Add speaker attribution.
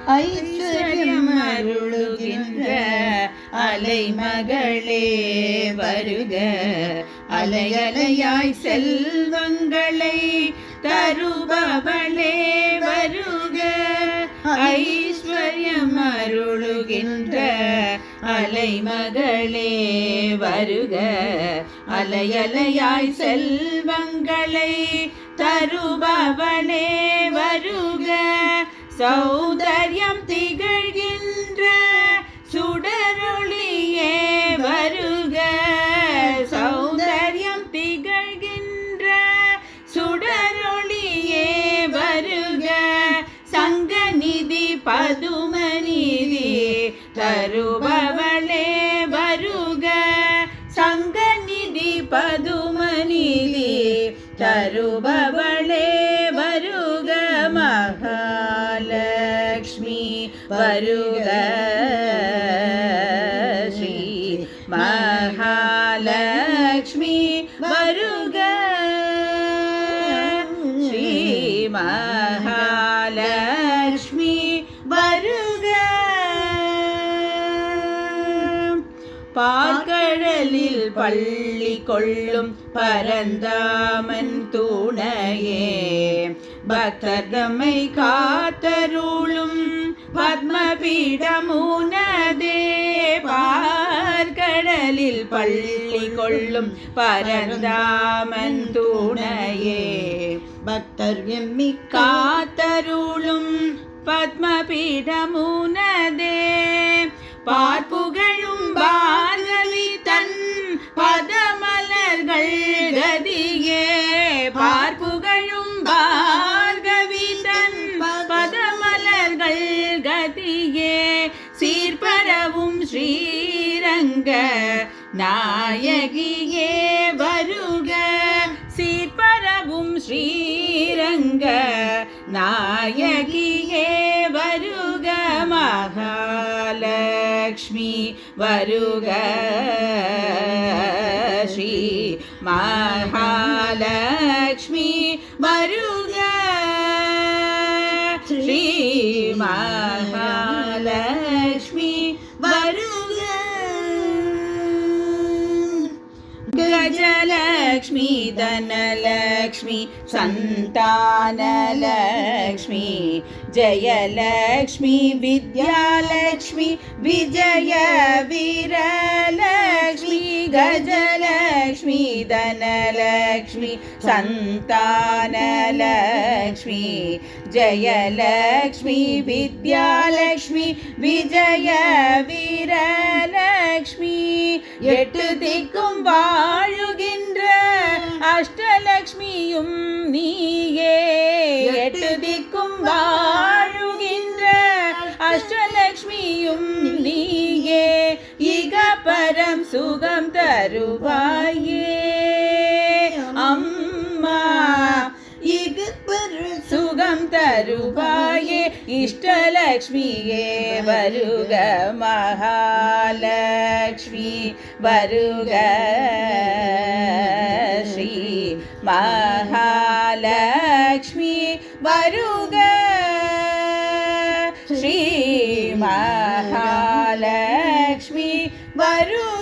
Speaker 1: ஐஸ்வர்யம் அருளுகின்ற அலைமகளே வருக. அலையலையாய் செல்வங்களை தருபவளே வருக. ஐஸ்வர்யம் அருளுகின்ற அலைமகளே வருக. அலையலையாய் செல்வங்களை தருபவளே வருக. சௌந்தர்யம் திகழ்கின்ற சுடரொளியே வருக. சௌந்தர்யம் திகழ்கின்ற சுடரொளியே வருக. சங்கநிதி பதுமநிதி தருபவளே வருக. சங்கநிதி பதுமநிதி தருபவளே வருக. மகாலக்ஷ்மி வருக. ஸ்ரீ மகாலக்ஷ்மி வருக. ஸ்ரீ மகாலக்ஷ்மி வருக. பாற்கடலில் பள்ளி கொள்ளும் பரந்தாமன் துணையே பக்தர் தம்மை காத்தருளும் பத்மபீடமுனதே. பார்க்கடலில் பள்ளி கொள்ளும் பரந்தாமன் துணையே
Speaker 2: பக்தர் எம்மி
Speaker 1: காத்தருளும் பத்மபீடமுனதே. பார்ப்புகழும் பார்கவி தன் பதமலர்கள் கதியே. பார்ப்புகழும் பார்கவி தன் பதமலர்கள் கதியே. சீர்பரவும் ஸ்ரீரங்க நாயகியே வருக. சீர்பரவும் ஸ்ரீரங்க நாயகியே வருக. மகாலக்ஷ்மி வருக. ஸ்ரீ மகாலக்ஷ்மி வருக. ஸ்ரீ மகாலக்ஷ்மி வருக. गजलक्ष्मी धनलक्ष्मी संतानलक्ष्मी जयलक्ष्मी विद्यालक्ष्मी विजय वीरलक्ष्मी गजलक्ष्मी धनलक्ष्मी संतानलक्ष्मी जयलक्ष्मी विद्यालक्ष्मी विजय वीरलक्ष्मी எட்டு திக்கும் வாழுகின்ற அஷ்டலக்ஷ்மியும் நீயே. எட்டு திக்கும் வாழுகின்ற அஷ்டலக்ஷ்மியும் நீயே. இக பரம் சுகம் தருவாயே அம்மா. இக பரம் சுகம் தருவாயே இஷ்டலக்ஷ்மியே வருக. மகாலக்ஷ்மி வருக. ஸ்ரீ மகாலக்ஷ்மி வருக. ஸ்ரீ மகாலக்ஷ்மி வருக.